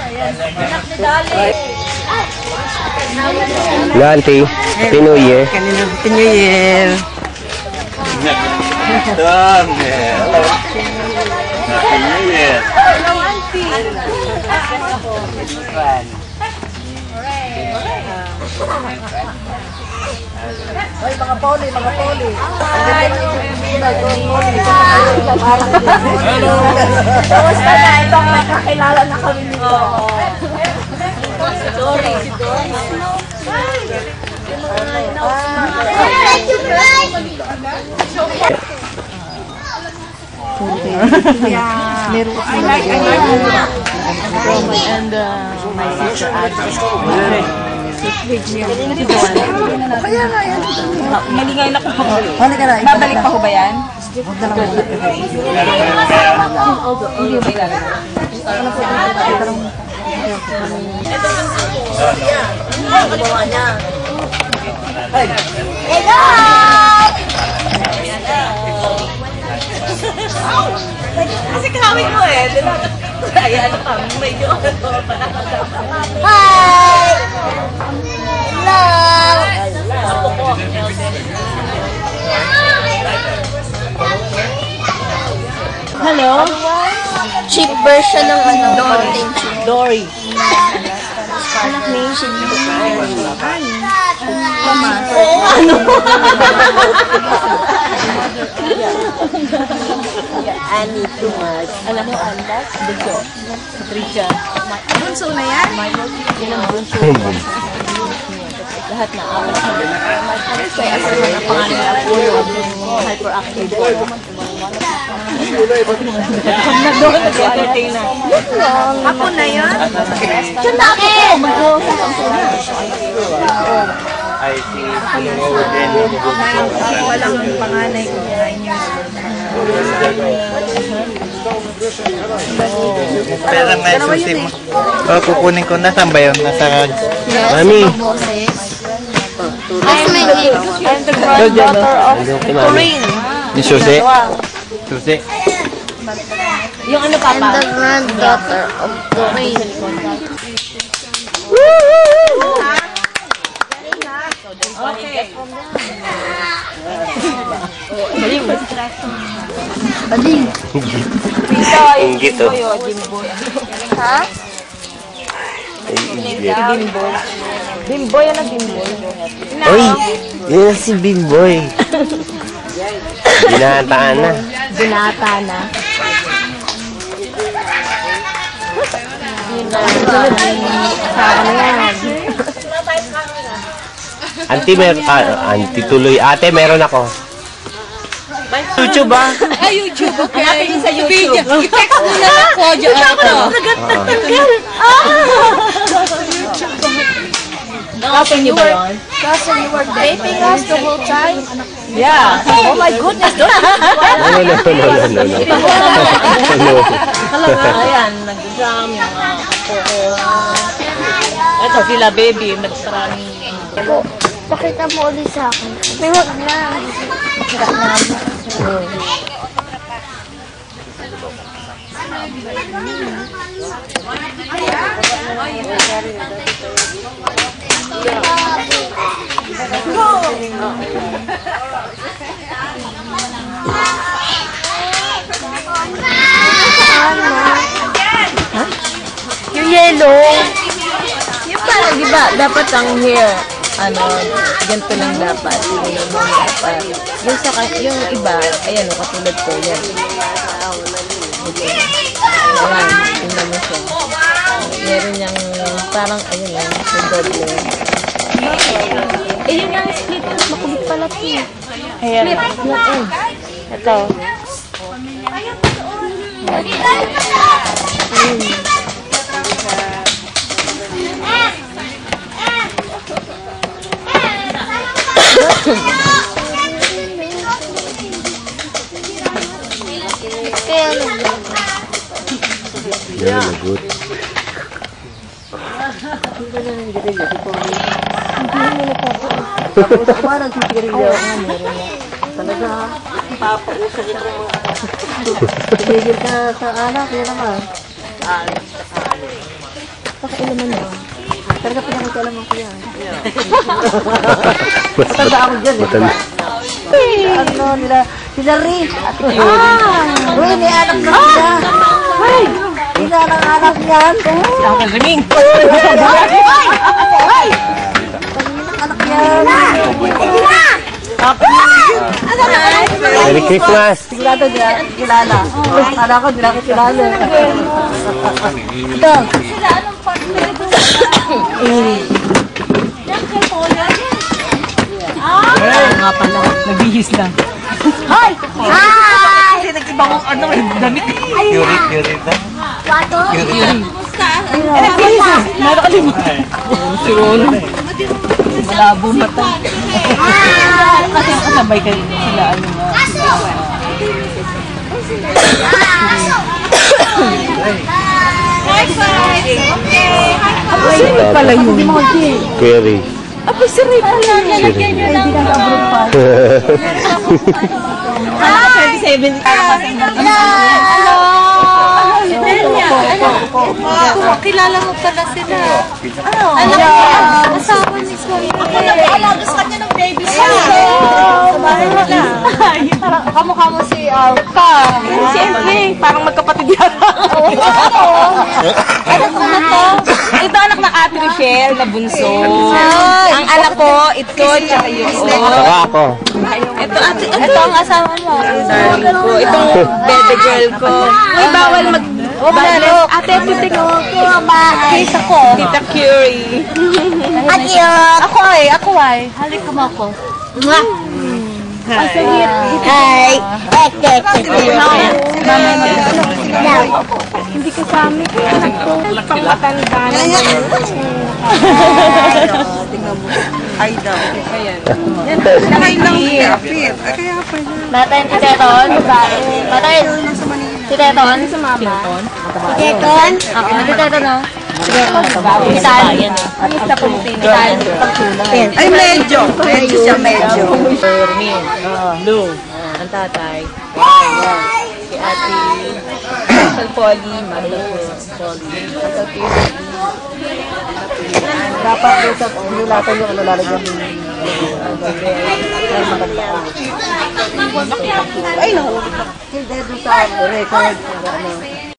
Hello, Auntie. Happy New Year. Happy New Year. Happy New Year. Hello, Auntie. Ay, mga poli. Kamusta na? Ito ang nakakilala na kami nito. Si Dory. I like and my sister kaya nga yan. Malingay na ko. Babalik pa ko ba yan? Kasi kawin mo eh. Kaya ano kami, medyo Hi! Love! Hello? Cheap version ng mountain cheap. Dory. Anak ni siya dito. Oo, ano? Ani too much. Alam mo, Andas? Bunso. Patricia. Bunso na yan? Yun ang bunso. Lahat na apat na. Kaya asa naman ang pangalan ng Apollo. Hyperactive. Nag-doon, nag-entertain na. Ako na yun? Siya na ako! I see. Walang panganay ko. 9 years old. Pera nga susi mo. Oh, kukunin ko na. Saan ba yun? Nasa... Mami. I'm the granddaughter of Corinne. Yung susi. Susi. Yung ano pa I'm pa? the granddaughter of Doreen. Okay. Bading. Inggit oh. Jimboy. Ha? Bimboy. Bimboy, ano Bimboy? Uy, yun si Bimboy. Binataan na. Binata na. Kasama na yan. Auntie tuloy. Ate, meron ako. YouTube ba? Ay, YouTube. Okay. Hanapin sa YouTube. I-text mo na ako. Diyan ako. Nakapin niyo ba yun? Kasi you were vaping us the whole time? Yeah. Oh my goodness. No. Ayan, nag-exam yung mga apo ko. Ito sila baby, nagparami. Pakita mo ulit sa akin. May wag na. Yung yellow. Yung parang, di ba, dapat ang hair, ano, ganito lang dapat. Yung dapat. Yung sa, yung iba, ayan, katulad ko, yan. Ayan, tingnan mo siya. Meron niyang, parang, ayun yan, yung doble. Eh, yun yung split, makulit pala ito. Ayan. Split, yun. Ito. Very good. Parang sisigarilyo. Talaga, papausa kita ng mga tigil ka sa anak, yun naman. Pakialaman mo. Talaga pinakikalaman ko yan. Matanda ako dyan, Matanda. Ano nila? Sila Rick. Uy, may anak na sila. Ay! Sila ng anak niyan. Akin riming. Anak yan. Merry Christmas! Sigurado niya, kilala. Anak ko, nila ko kilala. Ito. Nga pala, nagbihis lang. Hi! Kasi nag-ibang ano, damit. Yurit na. Wato? Nakakalimutan. Suron. Malabo mata. Kasi kasabay kayo sila ano nga. Sino pala yun? Query. Ako si Rick. Siri. Anak ko 27. Kilala mo pala sila. Alam mo, asawa ni Swami. Ako nag-aalaga sa kanya ng baby siya. Kamukha mo si Ka. Siyempre, parang magkapatid yata. Anak mo na to. Ito anak ng Ate Rochelle na bunso. Ang anak ko, ito, tsaka yun. Saka ako. Ito ang asawa mo. Darling ko. Itong baby girl ko. Uy, bawal mag... Ate, putik ko. Kisa ko. Tita Curie. Adios. Ako ay. Halik ka mo ako. Hi. Hindi ka sa amin. Pangmatanda na. Ay daw. Natin si Teton. Natin. Si Teton. Si Mama. Si Teton. Ako. Si Teton na. Si Teton. Si Tan. Kamusta po si Tan? Ay, medyo. Medyo siya, medyo. Ermin. Lou. Ang tatay. Si Ate. Uncle Polly. Mother ko. Polly. Uncle Peter. Dapat doon sa nilatan yung ano lalagyan ng ay, no. Hindi doon sa record.